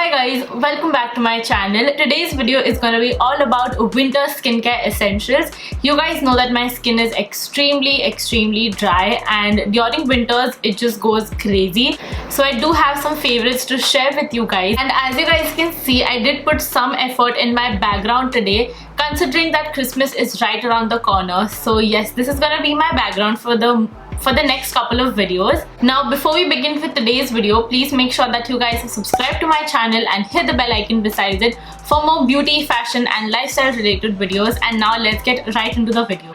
Hi guys, welcome back to my channel. Today's video is going to be all about winter skincare essentials. You guys know that my skin is extremely dry, and during winters it just goes crazy. So I do have some favorites to share with you guys, and as you guys can see, I did put some effort in my background today, considering that Christmas is right around the corner. So yes, this is going to be my background for the next couple of videos. Now before we begin with today's video, please make sure that you guys have subscribed to my channel and hit the bell icon besides it for more beauty, fashion and lifestyle related videos. And now let's get right into the video.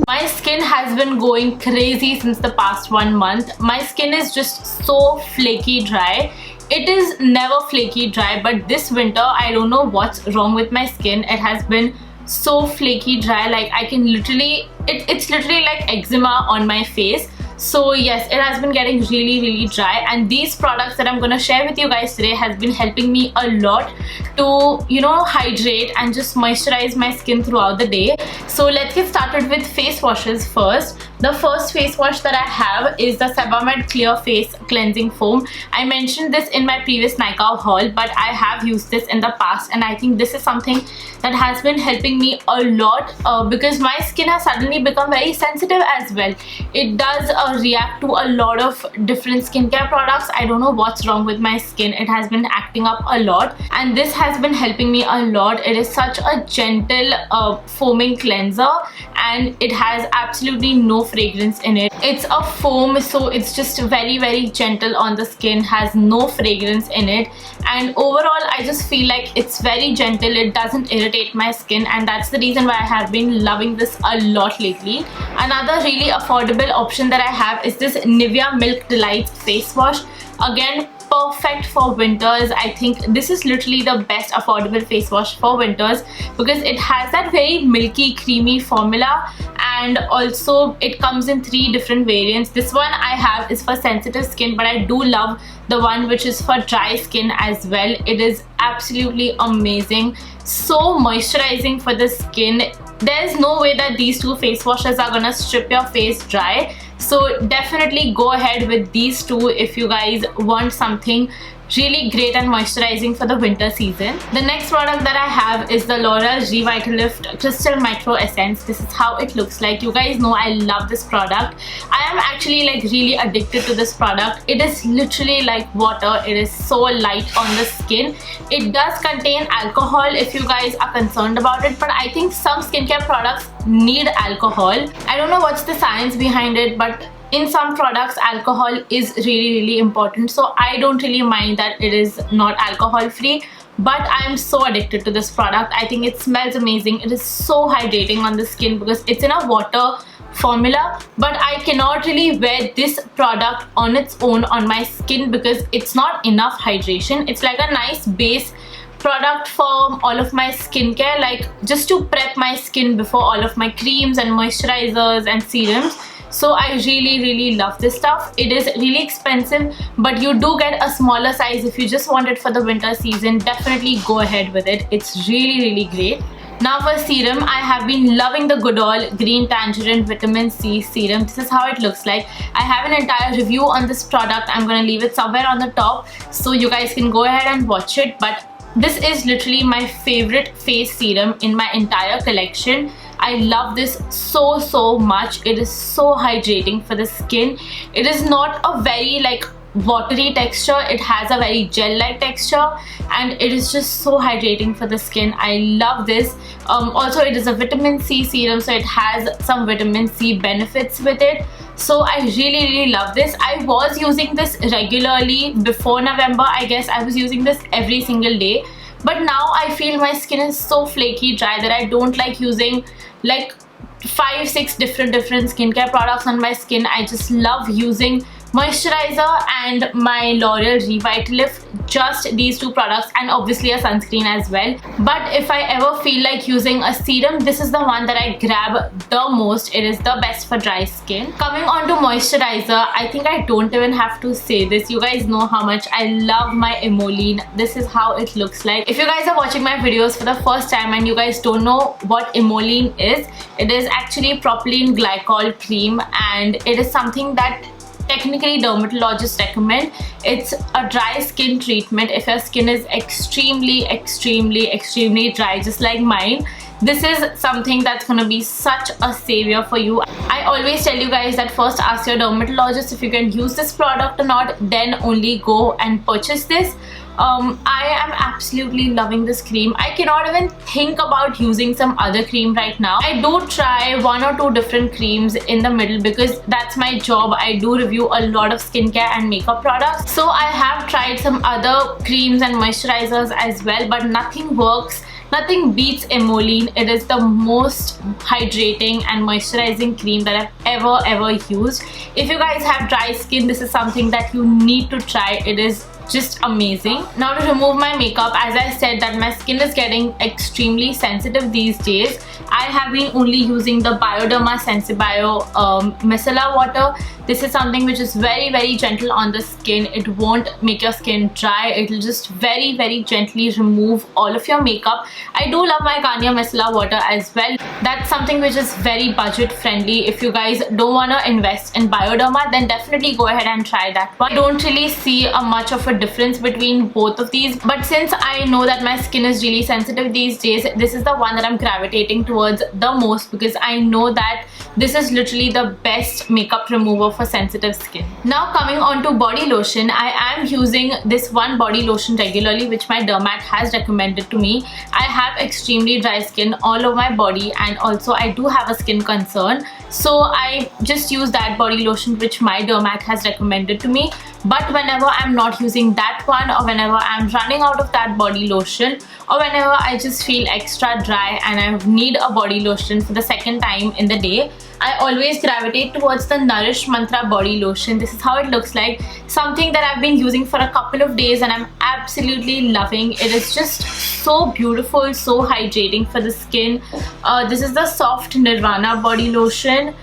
My skin has been going crazy since the past 1 month. My skin is just so flaky dry. It is never flaky dry, but this winter I don't know what's wrong with my skin. It has been so flaky dry, like I can literally, it's literally like eczema on my face. So yes, it has been getting really dry, and these products that I'm gonna share with you guys today has been helping me a lot to, you know, hydrate and just moisturize my skin throughout the day. So let's get started with face washes first. The first face wash that I have is the Sebamed Clear Face Cleansing Foam. I mentioned this in my previous Nykaa haul, but I have used this in the past, and I think this is something that has been helping me a lot because my skin has suddenly become very sensitive as well. It does react to a lot of different skincare products. I don't know what's wrong with my skin. It has been acting up a lot, and this has been helping me a lot. It is such a gentle foaming cleanser, and it has absolutely no fragrance in it. It's a foam, so it's just very gentle on the skin, has no fragrance in it, and overall I just feel like it's very gentle. It doesn't irritate my skin, and that's the reason why I have been loving this a lot lately. Another really affordable option that I have is this Nivea Milk Delights face wash. Again, perfect for winters. I think this is literally the best affordable face wash for winters because it has that very milky creamy formula, and also it comes in 3 different variants. This one I have is for sensitive skin, but I do love the one which is for dry skin as well. It is absolutely amazing, so moisturizing for the skin. There's no way that these 2 face washes are gonna strip your face dry. So definitely go ahead with these 2 if you guys want something really great and moisturizing for the winter season. The next product that I have is the L'Oreal Revitalift Crystal Micro Essence. This is how it looks like. You guys know I love this product. I am actually like really addicted to this product. It is literally like water. It is so light on the skin. It does contain alcohol if you guys are concerned about it, but I think some skincare products need alcohol. I don't know what's the science behind it, but in some products alcohol is really important, so I don't really mind that it is not alcohol free. But I am so addicted to this product. I think it smells amazing. It is so hydrating on the skin because it's in a water formula, but I cannot really wear this product on its own on my skin because it's not enough hydration. It's like a nice base product for all of my skincare, like just to prep my skin before all of my creams and moisturizers and serums. So I really love this stuff. It is really expensive, but you do get a smaller size if you just want it for the winter season. Definitely go ahead with it. It's really great. Now for serum, I have been loving the Goodall Green Tangerine Vitamin C Serum. This is how it looks like. I have an entire review on this product. I'm gonna leave it somewhere on the top so you guys can go ahead and watch it. But this is literally my favorite face serum in my entire collection. I love this so much. It is so hydrating for the skin. It is not a very like watery texture. It has a very gel-like texture, and it is just so hydrating for the skin. I love this. Also, it is a vitamin C serum, so it has some vitamin C benefits with it. So I really love this. I was using this regularly before November. I guess I was using this every single day, but now I feel my skin is so flaky dry that I don't like using like 5-6 different skincare products on my skin. I just love using moisturizer and my L'Oreal Revitalift, just these two products, and obviously a sunscreen as well. But if I ever feel like using a serum, this is the one that I grab the most. It is the best for dry skin. Coming on to moisturizer, I think I don't even have to say this. You guys know how much I love my Emollient. This is how it looks like. If you guys are watching my videos for the first time and you guys don't know what Emollient is, it is actually propylene glycol cream, and it is something that technically dermatologists recommend. It's a dry skin treatment if your skin is extremely dry, just like mine. This is something that's gonna be such a savior for you. I always tell you guys that first ask your dermatologist if you can use this product or not, then only go and purchase this. I am absolutely loving this cream. I cannot even think about using some other cream right now. I do try 1 or 2 different creams in the middle because that's my job. I do review a lot of skincare and makeup products. So I have tried some other creams and moisturizers as well, but nothing works. Nothing beats Emollient. It is the most hydrating and moisturizing cream that I've ever used. If you guys have dry skin, this is something that you need to try. It is just amazing. Now to remove my makeup, as I said that my skin is getting extremely sensitive these days, I have been only using the Bioderma Sensibio micellar water. This is something which is very gentle on the skin. It won't make your skin dry. It will just very gently remove all of your makeup. I do love my Garnier micellar water as well. That's something which is very budget friendly. If you guys don't want to invest in Bioderma, then definitely go ahead and try that one. I don't really see much of a difference between both of these, but since I know that my skin is really sensitive these days, this is the one that I'm gravitating towards the most because I know that this is literally the best makeup remover for sensitive skin. Now coming on to body lotion, I am using this one body lotion regularly which my dermat has recommended to me. I have extremely dry skin all over my body, and also I do have a skin concern, so I just use that body lotion which my dermat has recommended to me. But whenever I'm not using that one, or whenever I'm running out of that body lotion, or whenever I just feel extra dry and I need a body lotion for the second time in the day, I always gravitate towards the Nourish Mantra body lotion. This is how it looks like. Something that I've been using for a couple of days and I'm absolutely loving. It is just so beautiful, so hydrating for the skin. This is the Soft Nirvana body lotion.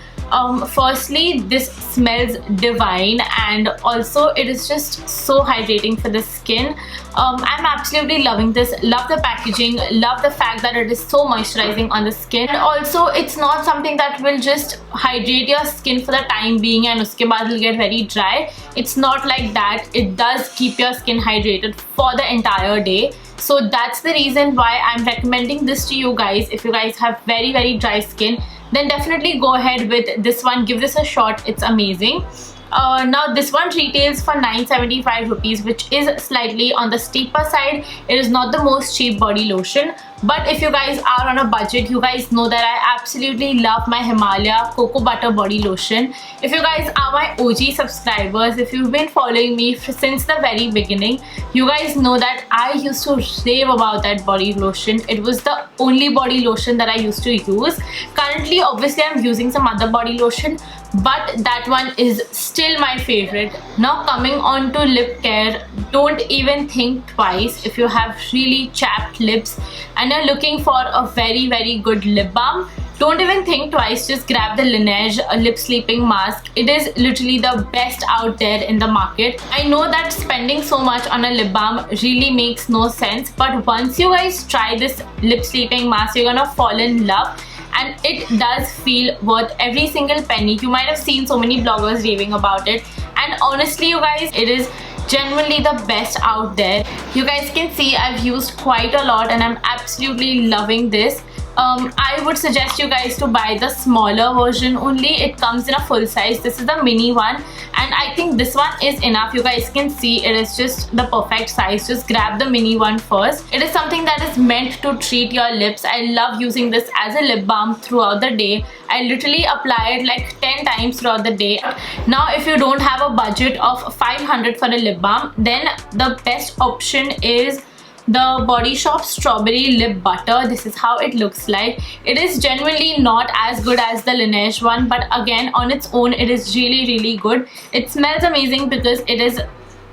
Firstly, this smells divine, and also it is just so hydrating for the skin. I'm absolutely loving this. Love the packaging, love the fact that it is so moisturizing on the skin, and also it's not something that will just hydrate your skin for the time being and uske baad will get very dry. It's not like that. It does keep your skin hydrated for the entire day. So that's the reason why I'm recommending this to you guys. If you guys have very dry skin, then definitely go ahead with this one. Give this a shot. It's amazing. Now this one retails for 975 rupees, which is slightly on the steeper side. It is not the most cheap body lotion, but if you guys are on a budget, you guys know that I absolutely love my Himalaya Cocoa Butter body lotion. If you guys are my OG subscribers, if you've been following me since the very beginning, you guys know that I used to rave about that body lotion. It was the only body lotion that I used to use. Currently, obviously, I'm using some other body lotion, but that one is still my favorite. Now coming on to lip care, don't even think twice. If you have really chapped lips and you're looking for a very good lip balm, don't even think twice. Just grab the Laneige lip sleeping mask. It is literally the best out there in the market. I know that spending so much on a lip balm really makes no sense, but once you guys try this lip sleeping mask, you're gonna fall in love. And it does feel worth every single penny. You might have seen so many bloggers raving about it, and honestly you guys, it is genuinely the best out there. You guys can see I've used quite a lot and I'm absolutely loving this. I would suggest you guys to buy the smaller version only. It comes in a full size. This is the mini one, and I think this one is enough. You guys can see it is just the perfect size. Just grab the mini one first. It is something that is meant to treat your lips. I love using this as a lip balm throughout the day. I literally apply it like 10 times throughout the day. Now if you don't have a budget of 500 for a lip balm, then the best option is the Body Shop Strawberry Lip Butter. This is how it looks like. It is genuinely not as good as the Laneige one, but again on its own it is really good. It smells amazing because it is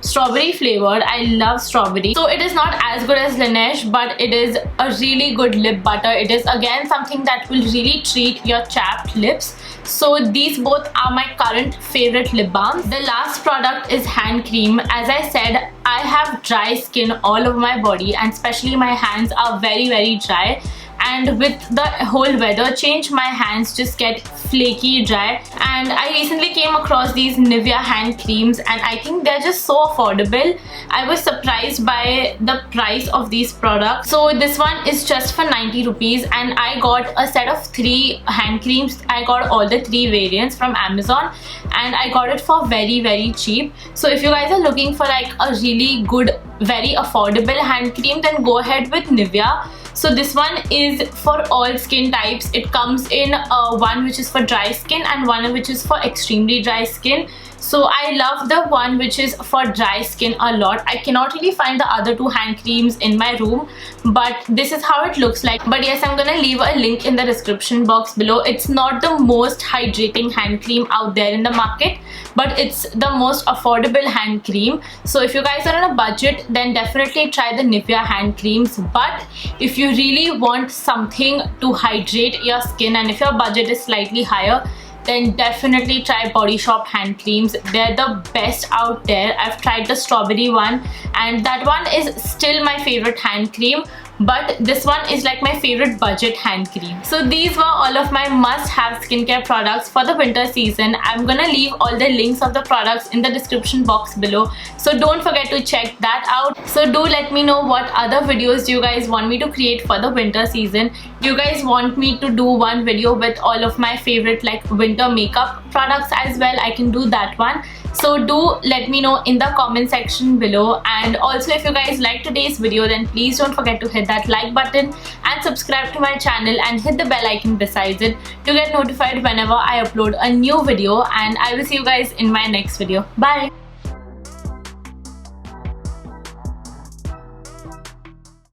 strawberry flavored. I love strawberry, so it is not as good as Laneige, but it is a really good lip butter. It is again something that will really treat your chapped lips. So these both are my current favorite lip balms. The last product is hand cream. As I said, I have dry skin all over my body, and especially my hands are very dry. And with the whole weather change, my hands just get flaky dry, and I recently came across these Nivea hand creams, and I think they're just so affordable. I was surprised by the price of these products. So this one is just for 90 rupees, and I got a set of 3 hand creams. I got all the 3 variants from Amazon, and I got it for very cheap. So if you guys are looking for like a really good, very affordable hand cream, then go ahead with Nivea. So this one is for all skin types. It comes in one which is for dry skin and one which is for extremely dry skin. So I love the one which is for dry skin a lot. I cannot really find the other 2 hand creams in my room, but this is how it looks like. But yes, I'm gonna leave a link in the description box below. It's not the most hydrating hand cream out there in the market, but it's the most affordable hand cream. So if you guys are on a budget, then definitely try the Nivea hand creams. But if you really want something to hydrate your skin, and if your budget is slightly higher, then definitely try Body Shop hand creams. They're the best out there. I've tried the strawberry one, and that one is still my favorite hand cream, but this one is like my favorite budget hand cream. So these were all of my must-have skincare products for the winter season. I'm gonna leave all the links of the products in the description box below, so don't forget to check that out. So do let me know what other videos you guys want me to create for the winter season. Do you guys want me to do one video with all of my favorite like winter makeup products as well? I can do that one. So do let me know in the comment section below. And also, if you guys like today's video, then please don't forget to hit that like button and subscribe to my channel and hit the bell icon besides it to get notified whenever I upload a new video. And I will see you guys in my next video. Bye.